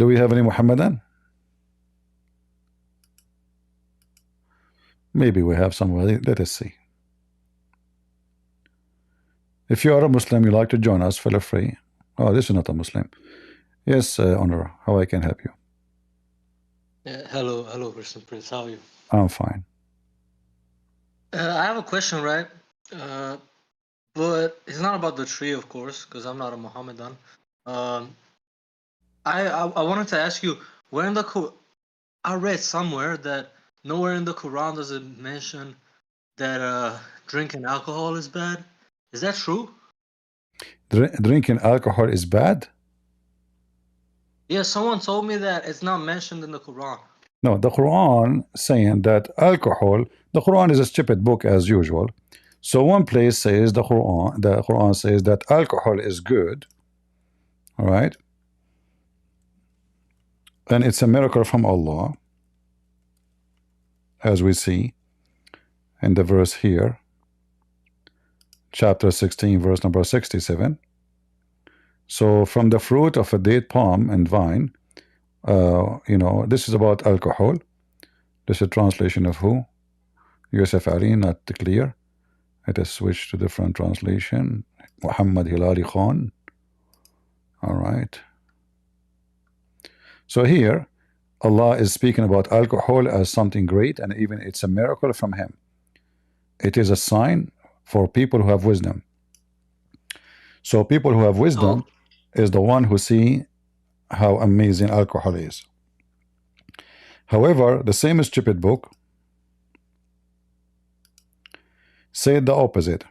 Do we have any Muhammadan? Maybe we have somebody. Let us see. If you are a Muslim, you like to join us, feel free. Oh, this is not a Muslim. Yes, Honor, how I can help you? Hello, Prince. How are you? I'm fine. I have a question, right? But it's not about the tree, of course, because I'm not a Mohammedan. I wanted to ask you, where in the I read somewhere that nowhere in the Quran does it mention that drinking alcohol is bad. Is that true? Drinking alcohol is bad? Yeah, someone told me that it's not mentioned in the Quran. No, the Quran saying that alcohol, the Quran is a stupid book as usual. So one place says the Quran says that alcohol is good, all right? And it's a miracle from Allah, as we see in the verse here, chapter 16, verse number 67. So from the fruit of a date palm and vine, you know, this is about alcohol. This is a translation of who? Yusuf Ali, not clear. Let us switch to different translation. Muhammad Hilali Khan. All right. So here, Allah is speaking about alcohol as something great, and even it's a miracle from Him. It is a sign for people who have wisdom. So people who have wisdom is the one who see how amazing alcohol is. However, the same stupid book said the opposite.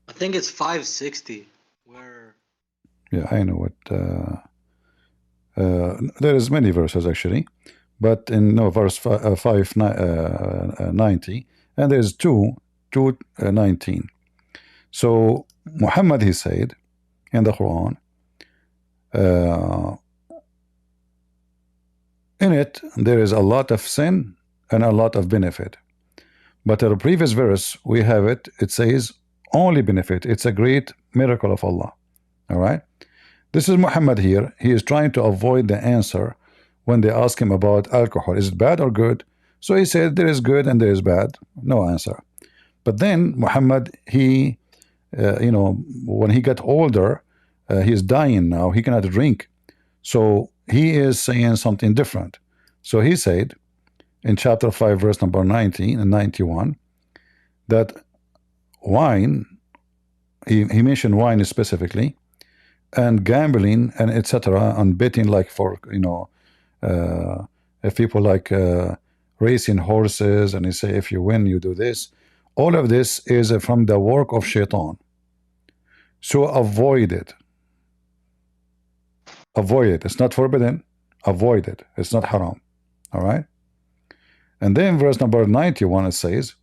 I think it's 560 where... Yeah, I know what there is many verses actually, but in verse 590, and there's 2:19. So Muhammad, he said in the Quran, in it there is a lot of sin and a lot of benefit, but in the previous verse we have it says only benefit. It's a great miracle of Allah. All right, this is Muhammad here. He is trying to avoid the answer when they ask him about alcohol. Is it bad or good? So he said there is good and there is bad. No answer. But then Muhammad, he you know, when he got older, he's dying now, he cannot drink, so he is saying something different. So he said in chapter 5 verse number 19 and 91 that wine, he mentioned wine specifically, and gambling and etc., and betting, like for, you know, if people like racing horses, and he say if you win you do this, all of this is from the work of shaitan. So avoid it. Avoid it. It's not forbidden. Avoid it. It's not haram. All right. And then verse number 91, it says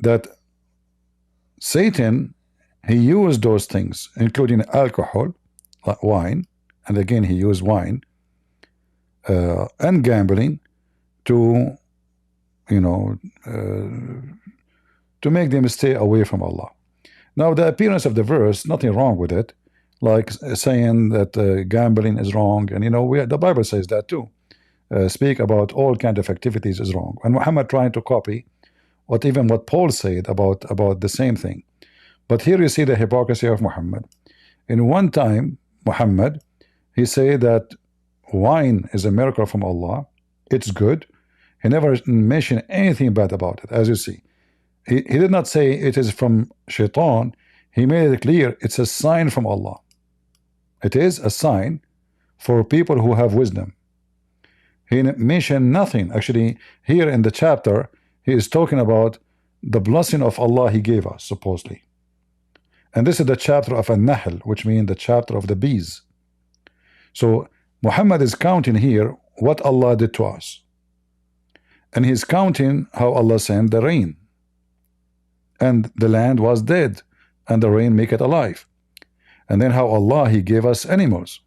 that Satan, he used those things, including alcohol, like wine, and again he used wine, and gambling to, you know, to make them stay away from Allah. Now the appearance of the verse, nothing wrong with it, like saying that gambling is wrong, and you know, the Bible says that too. Speak about all kind of activities is wrong, and Muhammad trying to copy what Paul said about the same thing. But here you see the hypocrisy of Muhammad. In one time, Muhammad, he said that wine is a miracle from Allah, it's good. He never mentioned anything bad about it. As you see, he did not say it is from shaitan. He made it clear it's a sign from Allah. It is a sign for people who have wisdom. He mentioned nothing. Actually, here in the chapter, he is talking about the blessing of Allah he gave us, supposedly. And this is the chapter of An-Nahl, which means the chapter of the bees. So Muhammad is counting here what Allah did to us. And he's counting how Allah sent the rain. And the land was dead, and the rain make it alive. And then how Allah, he gave us animals.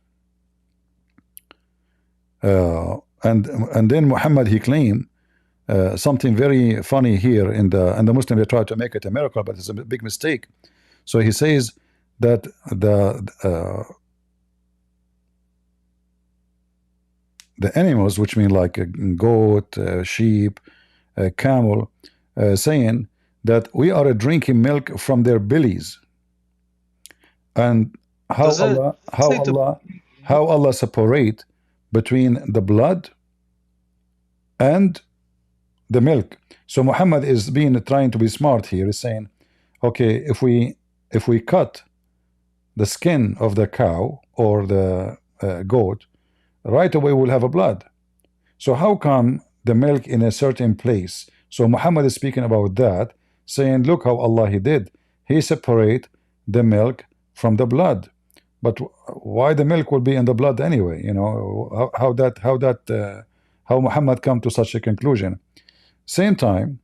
And then Muhammad, he claimed something very funny here in the Muslim, they try to make it a miracle, but it's a big mistake. So he says that the animals, which mean like a goat, sheep, camel, saying that we are drinking milk from their bellies. And how Does it say to Allah separate between the blood and the milk? So Muhammad is trying to be smart here. Is saying, okay, if we cut the skin of the cow or the goat, right away we'll have a blood. So how come the milk in a certain place? So Muhammad is speaking about that, saying, look how Allah he did. He separate the milk from the blood. But why the milk will be in the blood anyway? You know, how Muhammad come to such a conclusion? Same time,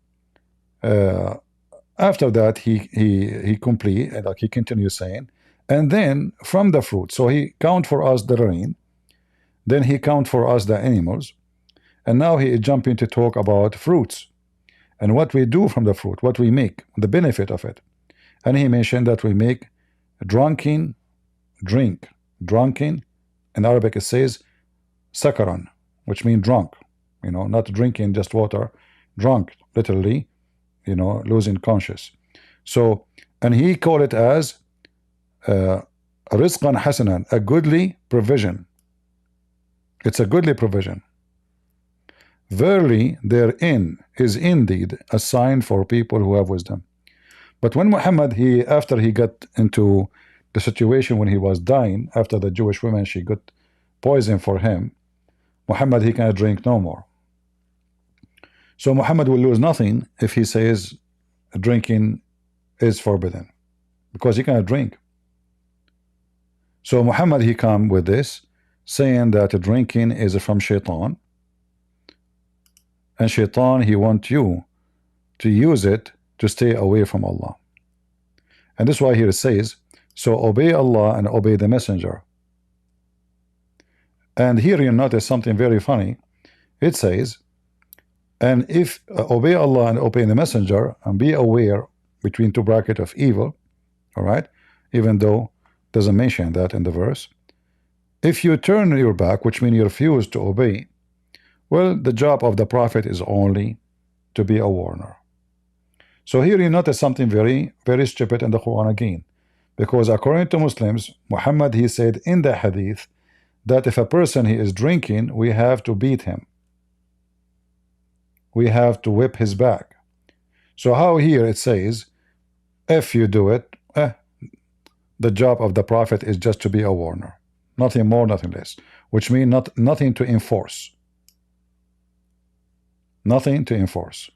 after that he complete, like he continues saying, and then from the fruit. So he count for us the rain, then he count for us the animals, and now he is jumping to talk about fruits and what we do from the fruit, what we make, the benefit of it. And he mentioned that we make drunken drink. Drunken in Arabic it says sakaran, which means drunk, you know, not drinking just water, drunk, literally, you know, losing conscious. So, and he called it as rizqan hasanan, a goodly provision. It's a goodly provision. Verily, therein is indeed a sign for people who have wisdom. But when Muhammad, after he got into the situation when he was dying, after the Jewish woman, she got poison for him, Muhammad, he cannot drink no more. So Muhammad will lose nothing if he says drinking is forbidden, because he cannot drink. So Muhammad, he come with this, saying that drinking is from shaitan, and shaitan, he want you to use it to stay away from Allah. And this is why here it says, so obey Allah and obey the messenger. And here you notice something very funny. It says, and if obey Allah and obey the messenger, and be aware between two brackets of evil, all right, even though doesn't mention that in the verse. If you turn your back, which means you refuse to obey, well, the job of the prophet is only to be a warner. So here you notice something very, very stupid in the Quran again, because according to Muslims, Muhammad, he said in the hadith that if a person he is drinking, we have to beat him. We have to whip his back. So how here it says, if you do it, the job of the prophet is just to be a warner, nothing more, nothing less, which means nothing to enforce. Nothing to enforce.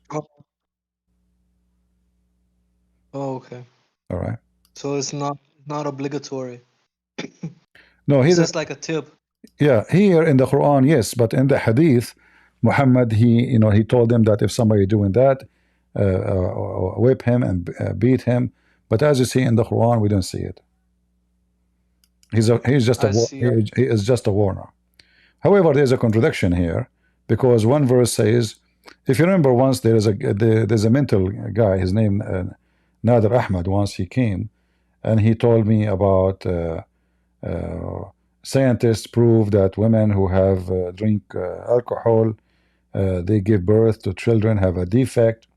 Oh, okay. All right. So it's not obligatory. No, It's just like a tip. Yeah, here in the Quran, yes, but in the Hadith, Muhammad, he told them that if somebody doing that, whip him and beat him. But as you see in the Quran, we don't see it. He is just a warner. However, there's a contradiction here, because one verse says, if you remember, once there's a mental guy, his name Nader Ahmad. Once he came and he told me about scientists prove that women who have drink alcohol, they give birth to children have a defect.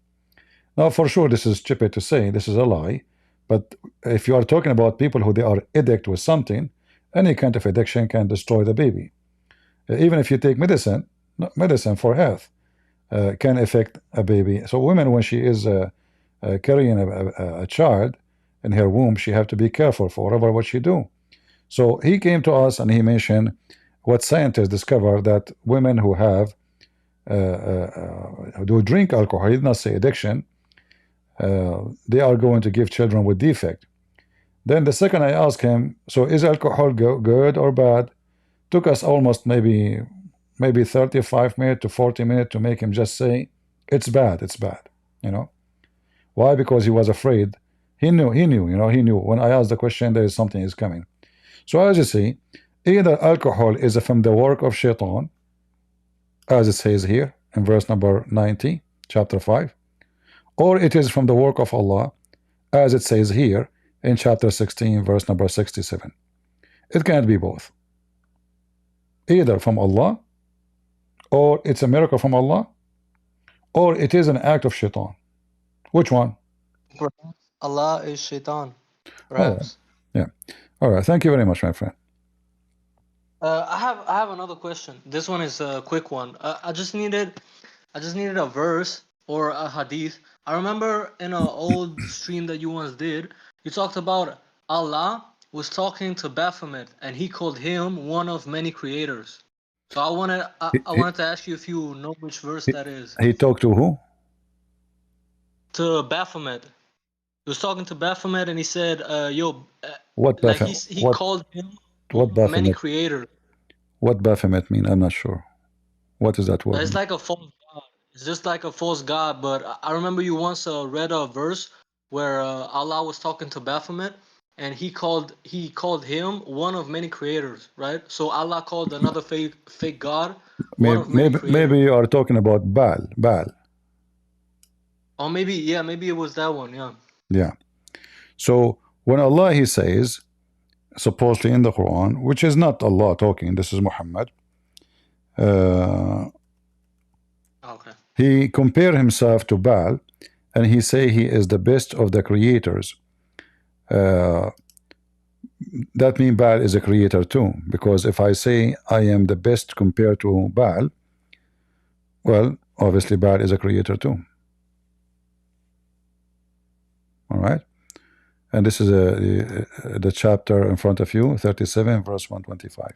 Now, for sure, this is stupid to say. This is a lie. But if you are talking about people who they are addicted with something, any kind of addiction can destroy the baby. Even if you take medicine for health, can affect a baby. So women, when she is carrying a child in her womb, she have to be careful for whatever what she do. So he came to us and he mentioned what scientists discovered, that women who have do drink alcohol, he did not say addiction, they are going to give children with defect. Then the second I asked him, so is alcohol good or bad? Took us almost maybe 35 minutes to 40 minutes to make him just say it's bad, it's bad. You know why? Because he was afraid. He knew when I asked the question, there is something is coming. So as you see, either alcohol is from the work of shaitan, as it says here in verse number 90, chapter 5, or it is from the work of Allah, as it says here, in chapter 16, verse number 67. It can't be both. Either from Allah, or it's a miracle from Allah, or it is an act of shaitan. Which one? Perhaps Allah is shaitan. All right. Perhaps. Yeah. All right. Thank you very much, my friend. I have another question. This one is a quick one. I just needed a verse or a hadith. I remember in an old stream that you once did, you talked about Allah was talking to Baphomet and he called him one of many creators. So I wanted to ask you if you know which verse that is. He talked to who? To Baphomet. He was talking to Baphomet and he said, What like Baphomet? he called him What many Baphomet? creators. What Baphomet mean? I'm not sure. What is that word? It's like a false god. It's just like a false god. But I remember you once read a verse where Allah was talking to Baphomet, and he called him one of many creators, right? So Allah called another fake god one of many creators. Maybe you are talking about Baal. Or maybe it was that one. Yeah. Yeah. So when Allah, he says, supposedly in the Quran, which is not Allah talking, this is Muhammad. Okay. He compared himself to Baal, and he say he is the best of the creators. That means Baal is a creator too, because if I say I am the best compared to Baal, well, obviously Baal is a creator too. All right, and this is the chapter in front of you, 37, verse 125.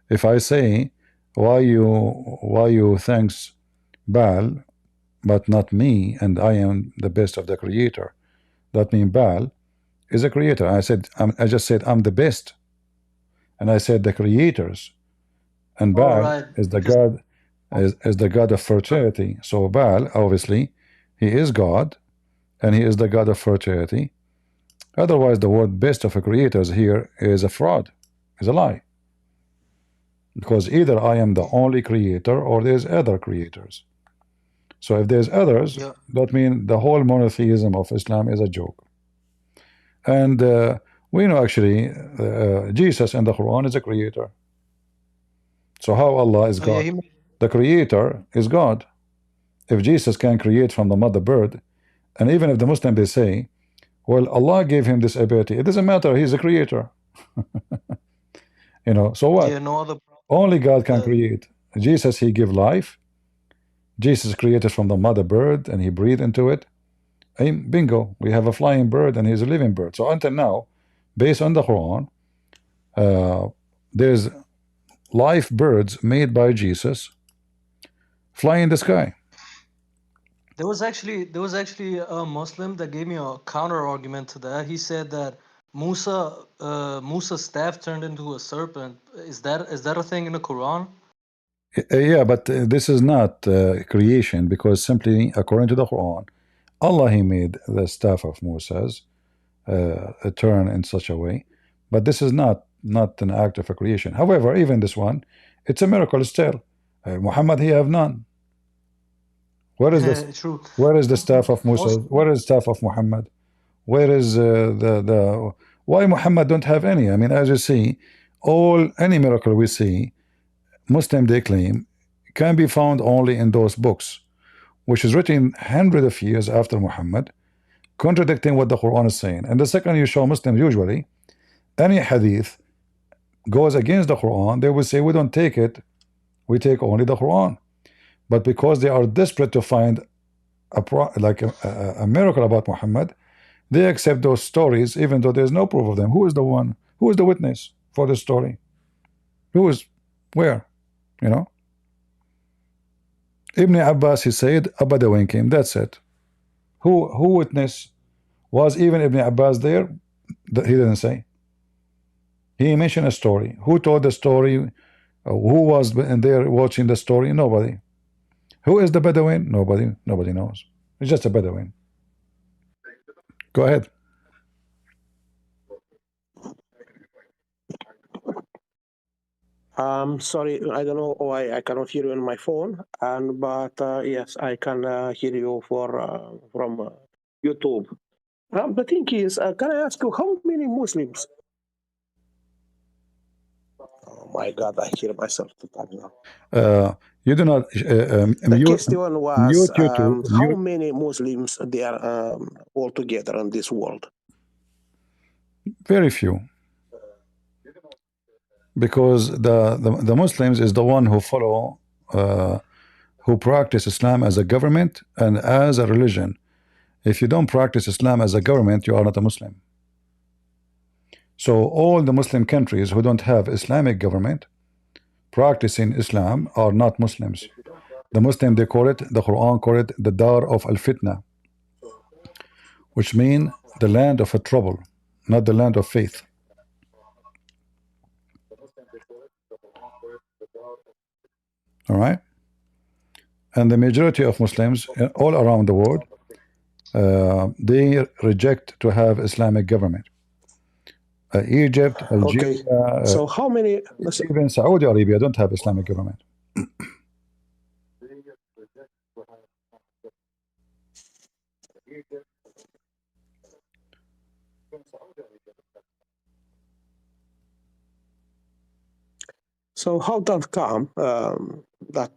If I say, why you thanks Baal, but not me, and I am the best of the creator, that means Baal is a creator. I just said I'm the best, and I said the creators, and Baal is the God, is the God of fertility. So Baal, obviously, he is God, and he is the God of fertility. Otherwise, the word best of a creators here is a fraud, is a lie. Because either I am the only creator or there's other creators. So if there's others, that means the whole monotheism of Islam is a joke. And we know actually Jesus in the Quran is a creator. So how Allah is God? The creator is God. If Jesus can create from the mother bird, and even if the Muslim they say, well, Allah gave him this ability, it doesn't matter, he's a creator. You know, so what? Only God can create. Jesus, he give life. Jesus created from the mother bird and he breathed into it. And bingo, we have a flying bird and he's a living bird. So until now, based on the Quran, there's live birds made by Jesus flying in the sky. There was actually a Muslim that gave me a counter argument to that. He said that Musa's staff turned into a serpent. Is that a thing in the Quran? Yeah, but this is not creation, because simply according to the Quran, Allah, he made the staff of Moses turn in such a way, but this is not an act of a creation. However, even this one, it's a miracle still. Muhammad, he have none. Where is this? True. Where is the staff of Moses? Where is the staff of Muhammad? Where is why Muhammad don't have any? I mean, as you see, any miracle we see, Muslim they claim, can be found only in those books, which is written hundreds of years after Muhammad, contradicting what the Quran is saying. And the second you show Muslims, usually any hadith goes against the Quran, they will say we don't take it, we take only the Quran. But because they are desperate to find a miracle about Muhammad, they accept those stories even though there's no proof of them. Who is the one? Who is the witness for the story? Who is where? You know, Ibn Abbas, he said a Bedouin came, that's it. Who witnessed? Was even Ibn Abbas there? He didn't say. He mentioned a story. Who told the story? Who was in there watching the story? Nobody. Who is the Bedouin? Nobody knows. It's just a Bedouin. Go ahead. Sorry, I don't know why I cannot hear you on my phone, but yes, I can hear you from YouTube. The thing is, can I ask you how many Muslims? Oh my God, I hear myself now. You do not The question was mute YouTube. how many Muslims there are altogether in this world? Very few, because the Muslims is the one who follow who practice Islam as a government and as a religion. If you don't practice Islam as a government, you are not a Muslim. So all the Muslim countries who don't have Islamic government practicing Islam are not Muslims. The Muslim, they call it, the Quran call it the Dar of al-Fitna, which mean the land of a trouble, not the land of faith. All right, and the majority of Muslims all around the world, they reject to have Islamic government. Egypt, Algeria, okay. So how many? Even Saudi Arabia don't have Islamic government. So how that come that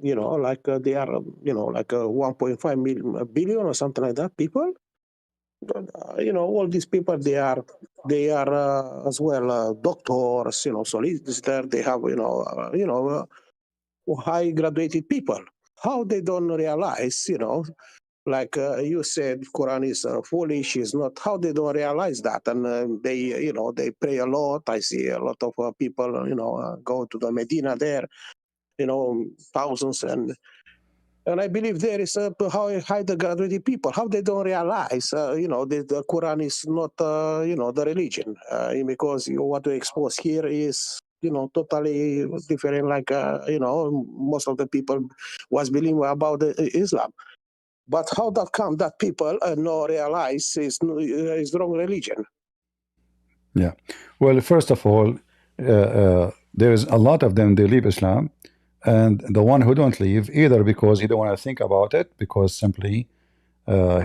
you know, like they are you know, like 1.5 billion or something like that people? You know, all these people, they are as well doctors, you know, solicitors. They have high graduated people. How they don't realize, you know, like you said, Quran is foolish, is not. How they don't realize that, and they, you know, they pray a lot. I see a lot of people, you know, go to the Medina there, you know, thousands, and I believe there is high the graduated people. How they don't realize, you know, the Quran is not, you know, the religion, because what we expose here is, you know, totally different. Like, you know, most of the people was believing about Islam. But how that come that people no realize is wrong religion? Yeah. Well, first of all, there's a lot of them, they leave Islam, and the one who don't leave, either because he don't want to think about it, because simply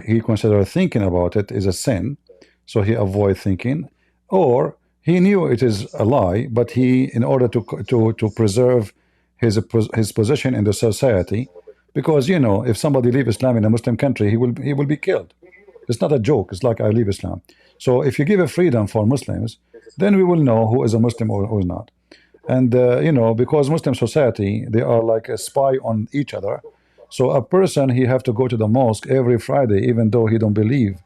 he considers thinking about it is a sin, so he avoid thinking, or he knew it is a lie, but he, in order to preserve his position in the society, because you know, if somebody leave Islam in a Muslim country, he will be killed. It's not a joke. It's like I leave Islam. So if you give a freedom for Muslims, then we will know who is a Muslim or who is not. And you know, because Muslim society, they are like a spy on each other. So a person, he have to go to the mosque every Friday, even though he don't believe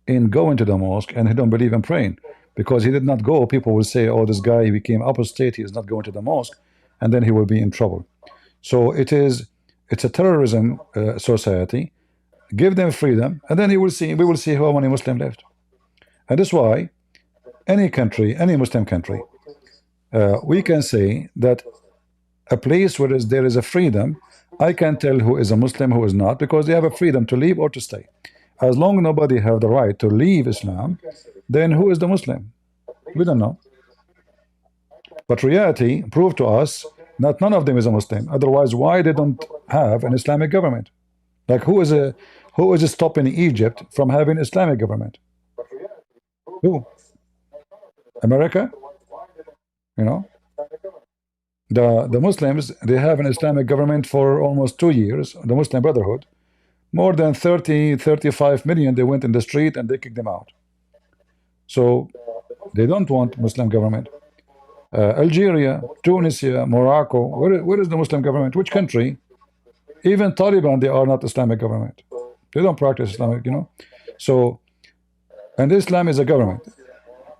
in going to the mosque and he don't believe in praying, because he did not go. People will say, oh, this guy, he became apostate, he is not going to the mosque, and then he will be in trouble. So it's a terrorism society. Give them freedom, and then we will see how many Muslims left. And that's why any country, any Muslim country, we can say that a place where there is a freedom, I can tell who is a Muslim, who is not, because they have a freedom to leave or to stay. As long as nobody have the right to leave Islam, then who is the Muslim? We don't know. But reality proved to us that none of them is a Muslim. Otherwise, why they don't have an Islamic government? Like who is stopping Egypt from having Islamic government? Who? America? You know, the Muslims, they have an Islamic government for almost 2 years, the Muslim Brotherhood. More than 35 million, they went in the street and they kicked them out. So they don't want Muslim government. Algeria, Tunisia, Morocco, where is the Muslim government? Which country? Even Taliban, they are not Islamic government. They don't practice Islamic, you know. So, and Islam is a government.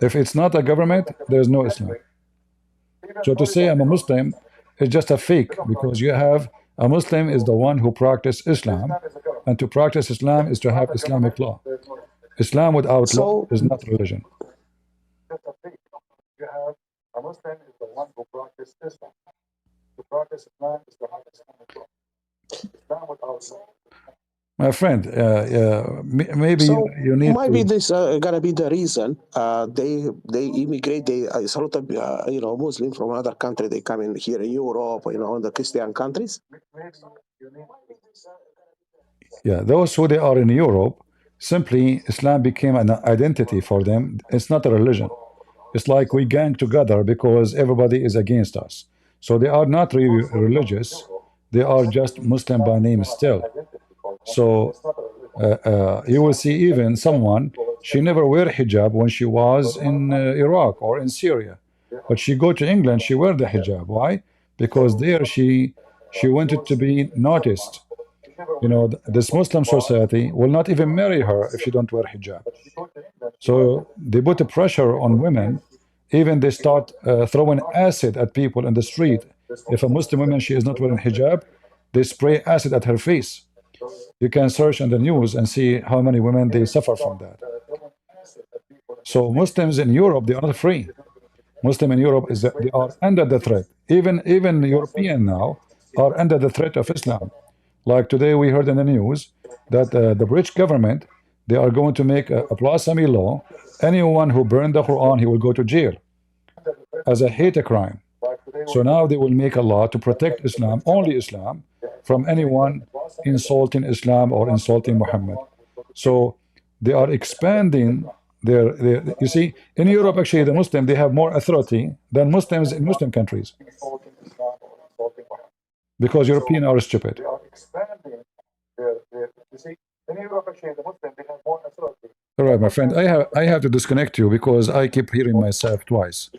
If it's not a government, there's no Islam. So to say I'm a Muslim is just a fake, because you have a Muslim is the one who practices Islam, and to practice Islam is to have Islamic law. Islam without law is not religion. You have a Muslim is the one who practices Islam. To practice Islam is to have Islamic law. Islam without law. My friend, maybe you need. Maybe this gonna be the reason they immigrate. It's a lot of you know, Muslims from other country. They come in here in Europe, you know, in the Christian countries. Yeah, those who they are in Europe, simply Islam became an identity for them. It's not a religion. It's like we gang together because everybody is against us. So they are not really religious. They are just Muslim by name still. So you will see even someone, she never wear hijab when she was in Iraq or in Syria, but she go to England, she wear the hijab. Why? Because there she wanted to be noticed. You know, this Muslim society will not even marry her if she don't wear hijab. So they put a pressure on women. Even they start throwing acid at people in the street. If a Muslim woman, she is not wearing hijab, they spray acid at her face. You can search on the news and see how many women they suffer from that. So Muslims in Europe, they are not free. Muslim in Europe is that they are under the threat. Even European now are under the threat of Islam. Like today we heard in the news that the British government, they are going to make a blasphemy law. Anyone who burned the Quran, he will go to jail as a hate crime. So now they will make a law to protect Islam, only Islam, from anyone insulting Islam or insulting Muhammad. So they are expanding their you see, in Europe actually the Muslim, they have more authority than Muslims in Muslim countries, because Europeans are stupid. All right, my friend, I have to disconnect you because I keep hearing myself twice.